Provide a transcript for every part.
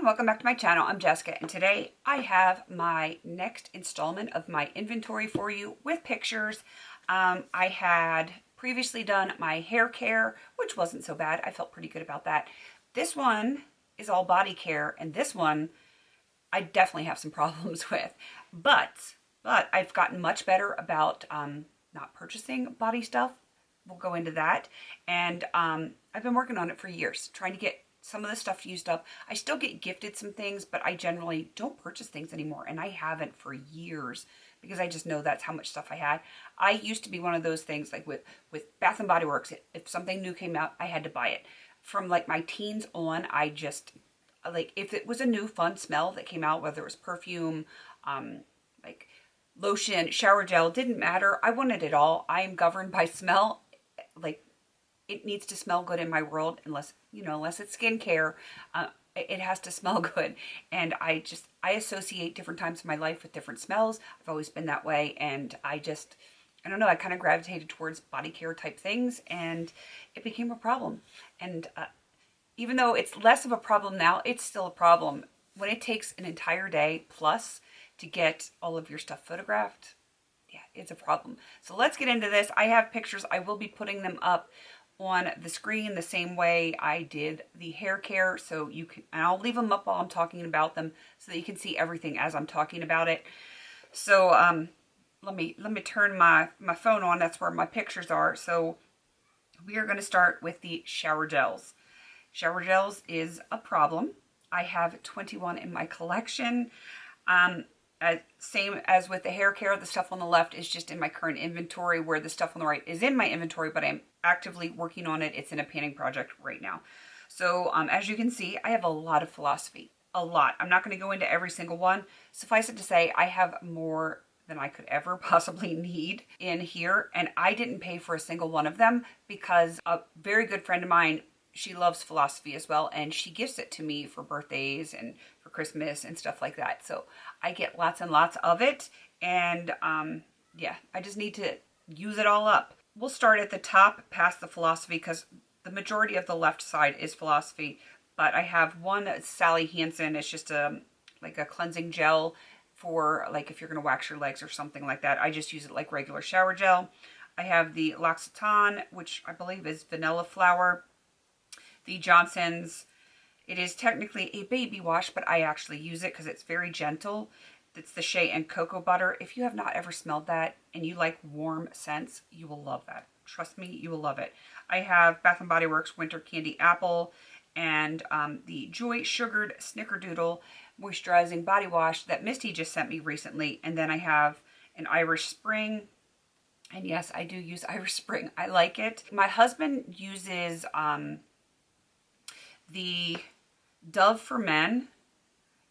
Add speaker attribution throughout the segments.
Speaker 1: everyone, welcome back to my channel. I'm Jessica, and today I have my next installment of my inventory for you with pictures. I had previously done my hair care, which wasn't so bad. I felt pretty good about that. This one is all body care, and this one I definitely have some problems with. But I've gotten much better about not purchasing body stuff. We'll go into that. And I've been working on it for years, trying to get some of the stuff used up. I still get gifted some things, but I generally don't purchase things anymore, and I haven't for years because I just know that's how much stuff I had. I used to be one of those things, like with Bath and Body Works. If something new came out, I had to buy it. From like my teens on, I just, like, if it was a new fun smell that came out, whether it was perfume, like lotion, shower gel, didn't matter. I wanted it all. I am governed by smell. Like, it needs to smell good in my world, unless it's skincare. It has to smell good. And I associate different times in my life with different smells. I've always been that way. And I don't know, I kind of gravitated towards body care type things, and it became a problem. And even though it's less of a problem now, it's still a problem. When it takes an entire day plus to get all of your stuff photographed, yeah, it's a problem. So let's get into this. I have pictures. I will be putting them up on the screen the same way I did the hair care, so you can, and I'll leave them up while I'm talking about them so that you can see everything as I'm talking about it. So let me turn my phone on. That's where my pictures are. So we are going to start with the shower gels. Shower gels is a problem. I have 21 in my collection. Same as with the hair care, the stuff on the left is just in my current inventory, where the stuff on the right is in my inventory, but I'm actively working on it. It's in a painting project right now. So as you can see, I have a lot of philosophy, a lot. I'm not going to go into every single one. Suffice it to say, I have more than I could ever possibly need in here, and I didn't pay for a single one of them because a very good friend of mine, she loves philosophy as well, and she gifts it to me for birthdays and for Christmas and stuff like that. So I get lots and lots of it, and yeah, I just need to use it all up. We'll start at the top past the philosophy because the majority of the left side is philosophy, but I have one Sally Hansen. It's just like a cleansing gel for, like, if you're going to wax your legs or something like that. I just use it like regular shower gel. I have the L'Occitane, which I believe is vanilla flower. The Johnson's, it is technically a baby wash, but I actually use it because it's very gentle. It's the Shea and Cocoa Butter. If you have not ever smelled that and you like warm scents, you will love that. Trust me, you will love it. I have Bath & Body Works Winter Candy Apple and the Joy Sugared Snickerdoodle Moisturizing Body Wash that Misty just sent me recently. And then I have an Irish Spring. And yes, I do use Irish Spring. I like it. My husband uses the Dove for Men,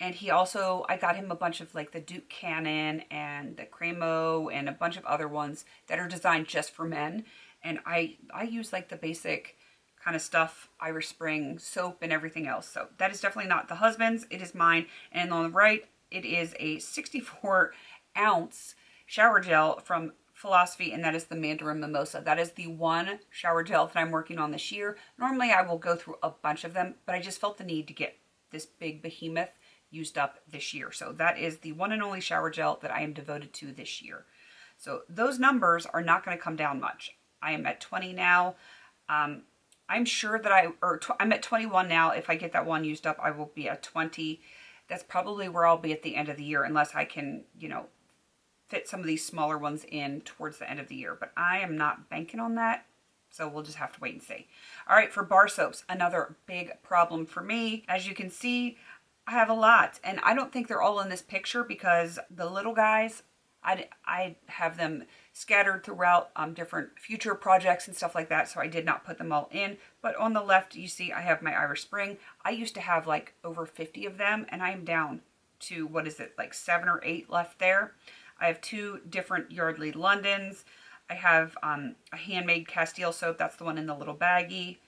Speaker 1: and he also, I got him a bunch of like the Duke Cannon and the Cremo and a bunch of other ones that are designed just for men. And I use like the basic kind of stuff, Irish Spring soap and everything else. So that is definitely not the husband's, it is mine. And on the right, it is a 64-ounce shower gel from Philosophy, and that is the Mandarin Mimosa. That is the one shower gel that I'm working on this year. Normally I will go through a bunch of them, but I just felt the need to get this big behemoth used up this year. So that is the one and only shower gel that I am devoted to this year. So those numbers are not going to come down much. I am at 20 now. I'm sure that I'm at 21 now. If I get that one used up, I will be at 20. That's probably where I'll be at the end of the year, unless I can, fit some of these smaller ones in towards the end of the year. But I am not banking on that, so we'll just have to wait and see. All right, for bar soaps, another big problem for me. As you can see, I have a lot, and I don't think they're all in this picture because the little guys, I have them scattered throughout different future projects and stuff like that, so I did not put them all in. But on the left, you see I have my Irish Spring. I used to have like over 50 of them, and I am down to, what is it, like 7 or 8 left there. I have 2 different Yardley Londons. I have a handmade Castile soap. That's the one in the little baggie.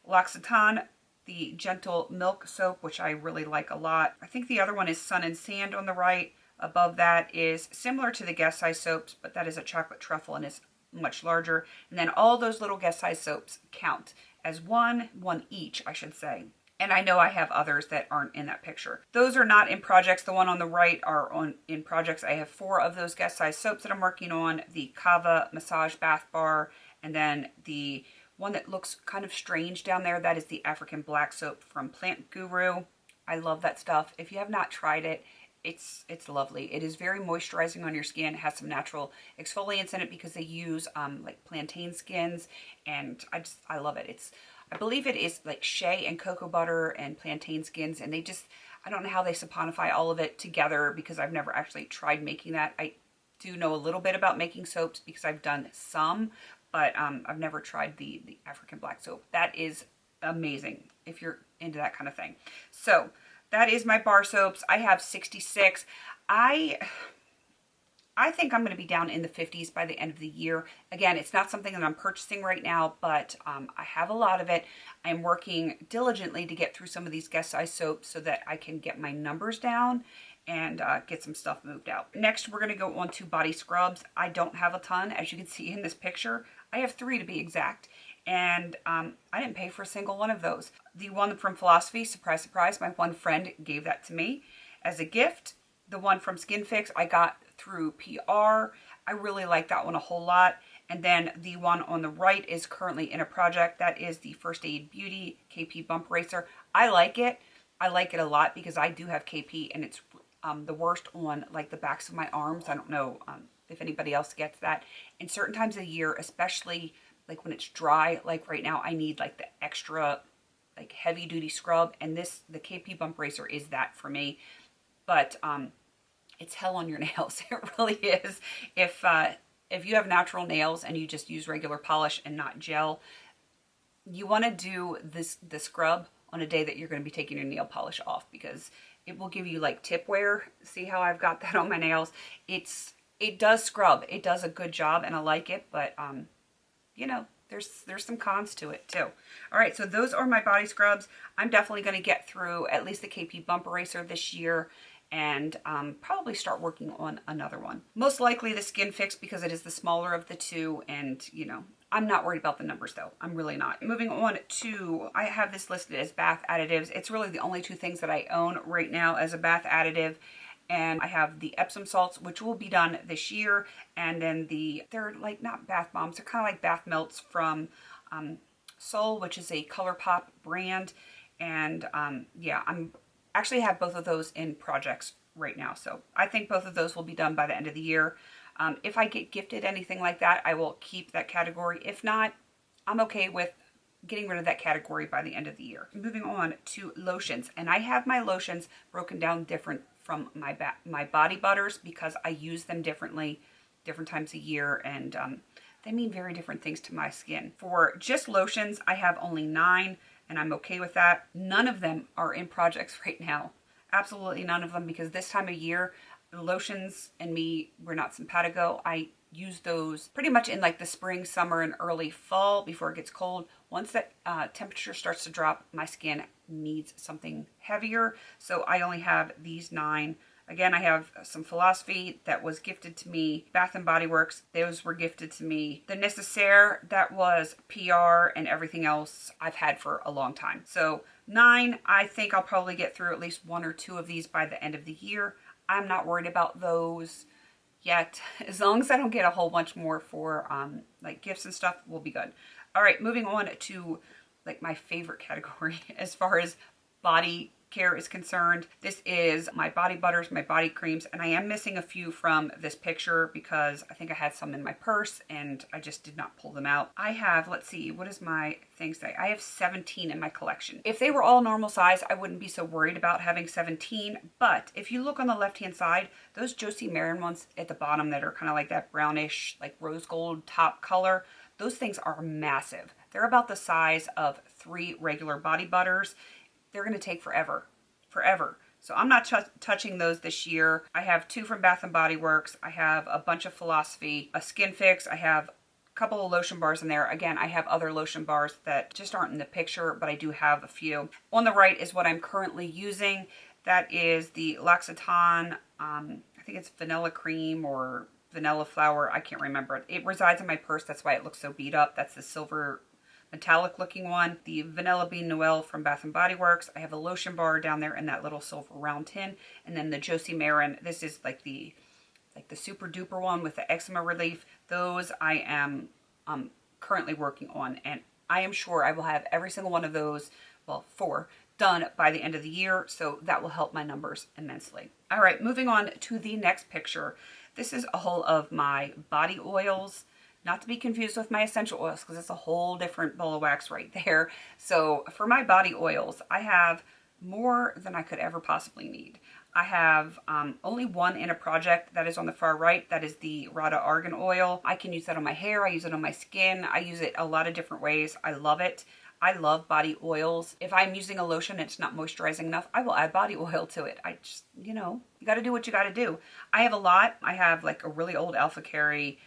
Speaker 1: L'Occitane, the Gentle Milk soap, which I really like a lot. I think the other one is Sun and Sand on the right. Above that is similar to the Guess Size soaps, but that is a chocolate truffle and is much larger. And then all those little Guess Size soaps count as one each, I should say. And I know I have others that aren't in that picture. Those are not in projects. The one on the right are in projects. I have 4 of those guest size soaps that I'm working on. The Kava Massage Bath Bar, and then the one that looks kind of strange down there, that is the African Black Soap from Plant Guru. I love that stuff. If you have not tried it, it's lovely. It is very moisturizing on your skin. It has some natural exfoliants in it because they use like plantain skins, and I love it. I believe it is like shea and cocoa butter and plantain skins, and I don't know how they saponify all of it together because I've never actually tried making that. I do know a little bit about making soaps because I've done some, but I've never tried the African Black Soap. That is amazing if you're into that kind of thing. So that is my bar soaps. I have 66. I think I'm going to be down in the 50s by the end of the year. Again, it's not something that I'm purchasing right now, but I have a lot of it. I'm working diligently to get through some of these guest size soaps so that I can get my numbers down and get some stuff moved out. Next, we're going to go on to body scrubs. I don't have a ton, as you can see in this picture. I have 3 to be exact. And I didn't pay for a single one of those. The one from Philosophy, surprise, surprise, my one friend gave that to me as a gift. The one from Skin Fix I got through PR. I really like that one a whole lot. And then the one on the right is currently in a project. That is the First Aid Beauty KP Bump Eraser. I like it. I like it a lot because I do have KP, and it's the worst on like the backs of my arms. I don't know if anybody else gets that. And certain times of the year, especially like when it's dry, like right now, I need like the extra like heavy duty scrub, and the KP Bump Eraser is that for me. But it's hell on your nails. It really is. If you have natural nails and you just use regular polish and not gel, you want to do the scrub on a day that you're going to be taking your nail polish off, because it will give you like tip wear. See how I've got that on my nails? It does scrub. It does a good job, and I like it, but you know, there's some cons to it too. All right, so those are my body scrubs. I'm definitely going to get through at least the KP Bump Eraser this year, and probably start working on another one. Most likely the Skin Fix, because it is the smaller of the 2, and you know, I'm not worried about the numbers though. I'm really not. Moving on to, I have this listed as bath additives. It's really the only 2 things that I own right now as a bath additive. And I have the Epsom salts, which will be done this year. And then they're like not bath bombs, they're kind of like bath melts from Sol, which is a ColourPop brand. And yeah, I'm actually have both of those in projects right now. So I think both of those will be done by the end of the year. If I get gifted anything like that, I will keep that category. If not, I'm okay with getting rid of that category by the end of the year. Moving on to lotions. And I have my lotions broken down different from my body butters because I use them differently, different times a year, and they mean very different things to my skin. For just lotions, I have only 9, and I'm okay with that. None of them are in projects right now. Absolutely none of them, because this time of year, the lotions and me, we're not simpatico. I use those pretty much in like the spring, summer, and early fall before it gets cold. Once that temperature starts to drop, my skin needs something heavier. So I only have these 9. Again, I have some Philosophy that was gifted to me. Bath & Body Works, those were gifted to me. The Necessaire, that was PR, and everything else I've had for a long time. So 9, I think I'll probably get through at least 1 or 2 of these by the end of the year. I'm not worried about those yet. As long as I don't get a whole bunch more for like gifts and stuff, we'll be good. All right, moving on to like my favorite category as far as body care is concerned. This is my body butters, my body creams, and I am missing a few from this picture because I think I had some in my purse and I just did not pull them out. I have, let's see, what does my thing say? I have 17 in my collection. If they were all normal size, I wouldn't be so worried about having 17, but if you look on the left-hand side, those Josie Maran ones at the bottom that are kind of like that brownish, like rose gold top color, those things are massive. They're about the size of 3 regular body butters. They're going to take forever. So I'm not touching those this year. I have 2 from Bath & Body Works. I have a bunch of Philosophy, a Skin Fix. I have a couple of lotion bars in there. Again, I have other lotion bars that just aren't in the picture, but I do have a few. On the right is what I'm currently using. That is the L'Occitane, I think it's vanilla cream or vanilla flower. I can't remember. It resides in my purse. That's why it looks so beat up. That's the silver metallic looking one, the Vanilla Bean Noel from Bath & Body Works. I have a lotion bar down there in that little silver round tin. And then the Josie Marin, this is like the super duper one with the eczema relief. Those I am currently working on, and I am sure I will have every single one of those, well, 4, done by the end of the year, so that will help my numbers immensely. All right, moving on to the next picture. This is all of my body oils, not to be confused with my essential oils, because it's a whole different ball of wax right there. So for my body oils, I have more than I could ever possibly need. I have only one in a project that is on the far right. That is the Rada Argan Oil. I can use that on my hair. I use it on my skin. I use it a lot of different ways. I love it. I love body oils. If I'm using a lotion and it's not moisturizing enough, I will add body oil to it. I just, you got to do what you got to do. I have a lot. I have like a really old Alpha Carry.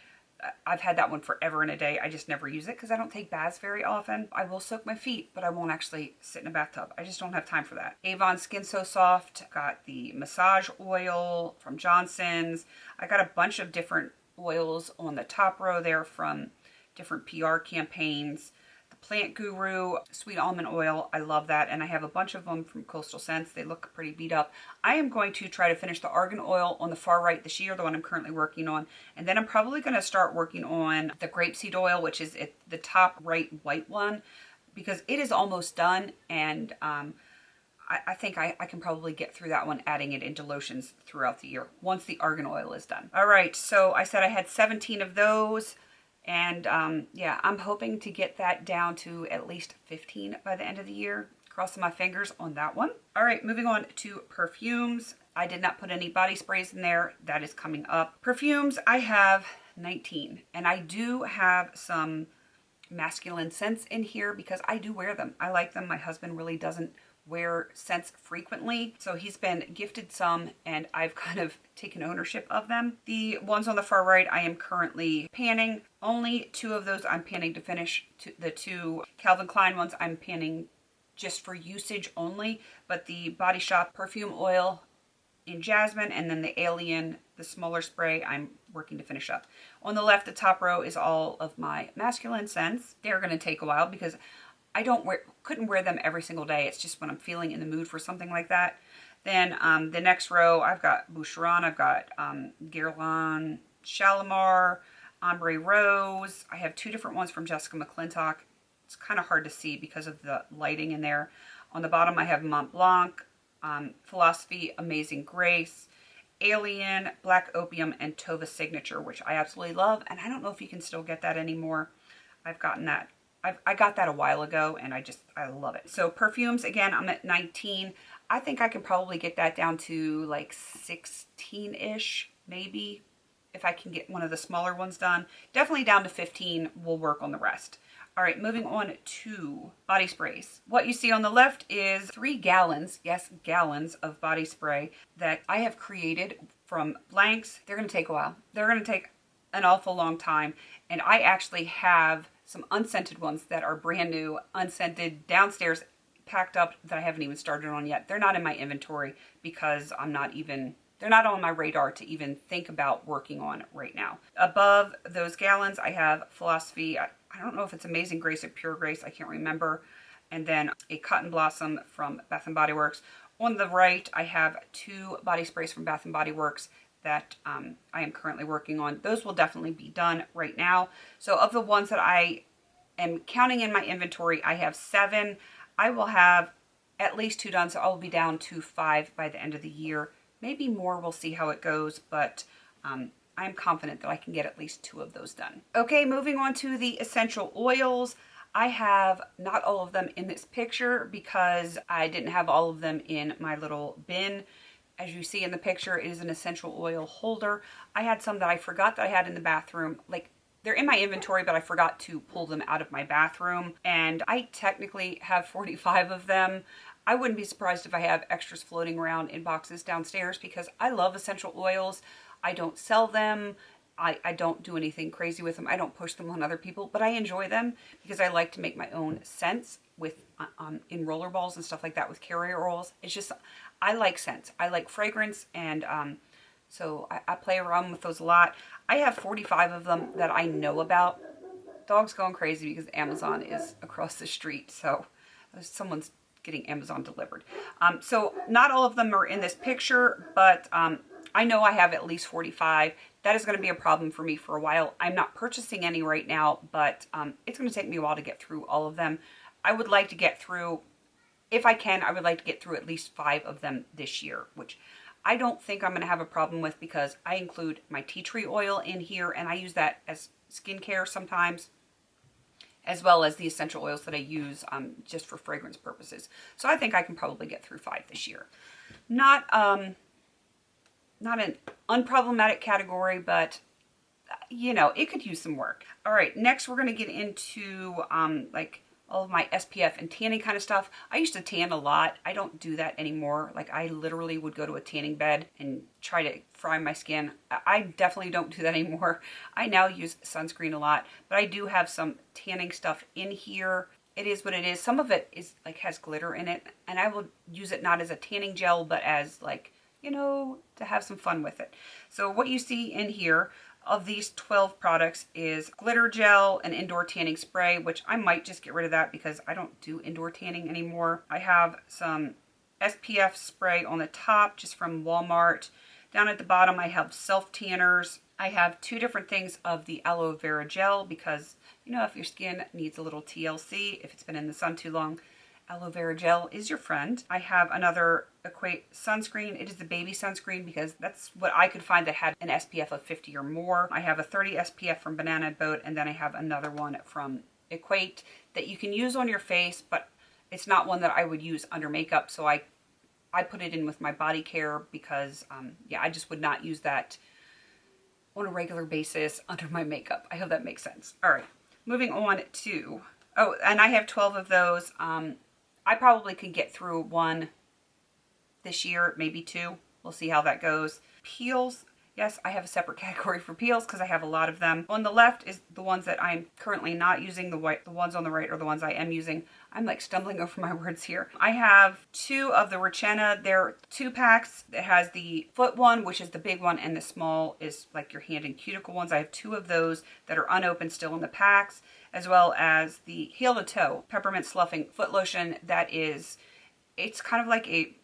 Speaker 1: I've had that one forever and a day. I just never use it because I don't take baths very often. I will soak my feet, but I won't actually sit in a bathtub. I just don't have time for that. Avon Skin So Soft. Got the massage oil from Johnson's. I got a bunch of different oils on the top row there from different PR campaigns. Plant Guru Sweet Almond Oil. I love that. And I have a bunch of them from Coastal Scents. They look pretty beat up. I am going to try to finish the Argan Oil on the far right this year, the one I'm currently working on. And then I'm probably going to start working on the Grapeseed Oil, which is the top right white one, because it is almost done. And I think I can probably get through that one, adding it into lotions throughout the year once the Argan Oil is done. All right. So I said I had 17 of those. And yeah, I'm hoping to get that down to at least 15 by the end of the year. Crossing my fingers on that one. All right, moving on to perfumes. I did not put any body sprays in there. That is coming up. Perfumes, I have 19. And I do have some masculine scents in here because I do wear them. I like them. My husband really doesn't wear scents frequently, so he's been gifted some and I've kind of taken ownership of them. The ones on the far right I am currently panning. Only 2 of those I'm panning to finish. The 2 Calvin Klein ones I'm panning just for usage only, but the Body Shop perfume oil in Jasmine and then the Alien, the smaller spray, I'm working to finish up. On the left, the top row is all of my masculine scents. They're going to take a while because I couldn't wear them every single day. It's just when I'm feeling in the mood for something like that. Then the next row, I've got Boucheron, I've got Guerlain Shalimar, Ombre Rose. I have 2 different ones from Jessica McClintock. It's kind of hard to see because of the lighting in there. On the bottom, I have Mont Blanc, Philosophy, Amazing Grace, Alien, Black Opium, and Tova Signature, which I absolutely love. And I don't know if you can still get that anymore. I've gotten that. I got that a while ago and I love it. So perfumes, again, I'm at 19. I think I can probably get that down to like 16-ish, maybe, if I can get one of the smaller ones done. Definitely down to 15. We'll work on the rest. All right, moving on to body sprays. What you see on the left is 3 gallons, yes, gallons of body spray that I have created from blanks. They're going to take a while. They're going to take an awful long time. And I actually have some unscented ones that are brand new, unscented, downstairs, packed up that I haven't even started on yet. They're not in my inventory because they're not on my radar to even think about working on right now. Above those gallons, I have Philosophy. I don't know if it's Amazing Grace or Pure Grace. I can't remember. And then a Cotton Blossom from Bath & Body Works. On the right, I have 2 body sprays from Bath & Body Works that I am currently working on. Those will definitely be done right now. So of the ones that I am counting in my inventory, I have 7. I will have at least 2 done, so I'll be down to 5 by the end of the year. Maybe more, we'll see how it goes, but I'm confident that I can get at least 2 of those done. Okay, moving on to the essential oils. I have not all of them in this picture because I didn't have all of them in my little bin. As you see in the picture, it is an essential oil holder. I had some that I forgot that I had in the bathroom. Like, they're in my inventory, but I forgot to pull them out of my bathroom. And I technically have 45 of them. I wouldn't be surprised if I have extras floating around in boxes downstairs because I love essential oils. I don't sell them. I don't do anything crazy with them. I don't push them on other people, but I enjoy them because I like to make my own scents with in roller balls and stuff like that with carrier oils. It's just, I like scents. I like fragrance, and so I play around with those a lot. I have 45 of them that I know about. dog's going crazy because Amazon is across the street, so someone's getting Amazon delivered. So not all of them are in this picture, but I know I have at least 45. That is going to be a problem for me for a while. I'm not purchasing any right now, but it's going to take me a while to get through all of them. I would like to get through, if I can, I would like to get through at least 5 of them this year, which I don't think I'm going to have a problem with because I include my tea tree oil in here and I use that as skincare sometimes, as well as the essential oils that I use just for fragrance purposes. So I think I can probably get through 5 this year. Not an unproblematic category, but you know, it could use some work. All right, next we're going to get into like all of my SPF and tanning kind of stuff. I used to tan a lot. I don't do that anymore. Like I literally would go to a tanning bed and try to fry my skin. I definitely don't do that anymore. I now use sunscreen a lot, but I do have some tanning stuff in here. It is what it is. Some of it is like has glitter in it, and I will use it not as a tanning gel, but as like, you know, to have some fun with it. So what you see in here of these 12 products is glitter gel and indoor tanning spray, which I might just get rid of that because I don't do indoor tanning anymore. I have some SPF spray on the top just from Walmart. Down at the bottom I have self tanners. I have 2 different things of the aloe vera gel because, you know, if your skin needs a little TLC, if it's been in the sun too long, aloe vera gel is your friend. I have another Equate sunscreen. It is the baby sunscreen because that's what I could find that had an SPF of 50 or more. I have a 30 SPF from Banana Boat, and then I have another one from Equate that you can use on your face, but it's not one that I would use under makeup, so I put it in with my body care because, yeah, I just would not use that on a regular basis under my makeup. I hope that makes sense. All right, moving on to, oh, and I have 12 of those. I probably could get through 1 this year, maybe 2. We'll see how that goes. Peels. Yes, I have a separate category for peels because I have a lot of them. On the left is the ones that I'm currently not using. The ones on the right are the ones I am using. I'm like stumbling over my words here. I have 2 of the Rechena. They're 2 packs. It has the foot one, which is the big one, and the small is like your hand and cuticle ones. I have 2 of those that are unopened still in the packs, as well as the heel to toe peppermint sloughing foot lotion. That is, it's kind of like a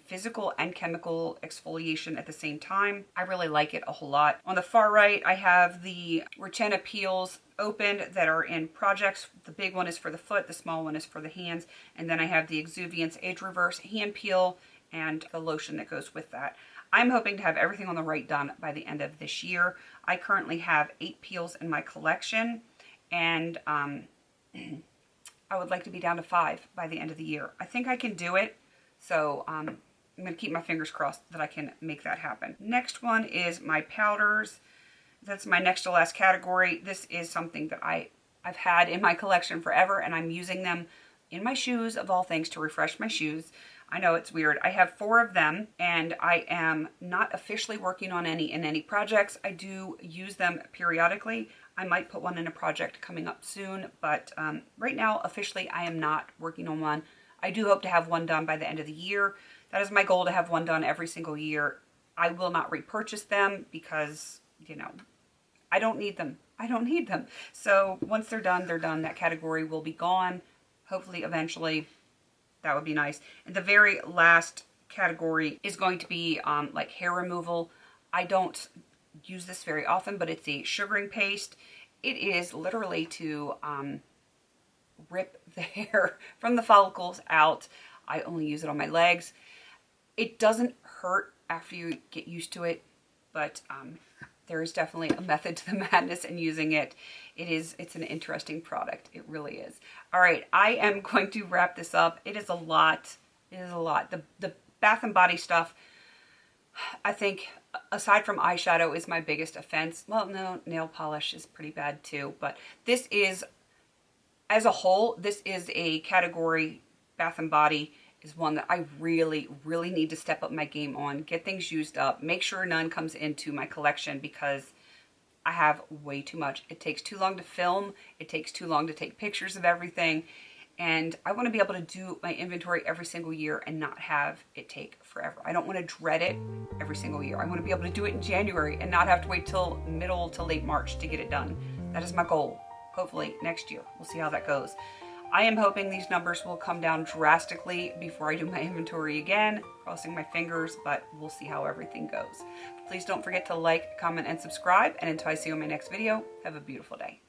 Speaker 1: physical and chemical exfoliation at the same time. I really like it a whole lot. On the far right, I have the Rechena peels opened that are in projects. The big one is for the foot, the small one is for the hands, and then I have the Exuviance Age Reverse hand peel and the lotion that goes with that. I'm hoping to have everything on the right done by the end of this year. I currently have 8 peels in my collection, and I would like to be down to 5 by the end of the year. I think I can do it. So I'm going to keep my fingers crossed that I can make that happen. Next one is my powders. That's my next to last category. This is something that I've had in my collection forever, and I'm using them in my shoes, of all things, to refresh my shoes. I know it's weird. I have 4 of them, and I am not officially working on any projects. I do use them periodically. I might put one in a project coming up soon, but right now, officially, I am not working on one. I do hope to have one done by the end of the year. That is my goal, to have one done every single year. I will not repurchase them because, you know, I don't need them. I don't need them. So once they're done, they're done. That category will be gone. Hopefully, eventually, that would be nice. And the very last category is going to be like hair removal. I don't use this very often, but it's a sugaring paste. It is literally to rip the hair from the follicles out. I only use it on my legs. It doesn't hurt after you get used to it, but there is definitely a method to the madness in using it. It's an interesting product. It really is. All right, I am going to wrap this up. It is a lot. It is a lot. The Bath and Body stuff, I think, aside from eyeshadow, is my biggest offense. Well, no, nail polish is pretty bad too, but this is, as a whole, this is a category. Bath and Body is one that I really, really need to step up my game on, get things used up, make sure none comes into my collection because I have way too much. It takes too long to film. It takes too long to take pictures of everything. And I want to be able to do my inventory every single year and not have it take forever. I don't want to dread it every single year. I want to be able to do it in January and not have to wait till middle to late March to get it done. That is my goal. hopefully next year. We'll see how that goes. I am hoping these numbers will come down drastically before I do my inventory again, crossing my fingers, but we'll see how everything goes. Please don't forget to like, comment, and subscribe, and until I see you in my next video, have a beautiful day.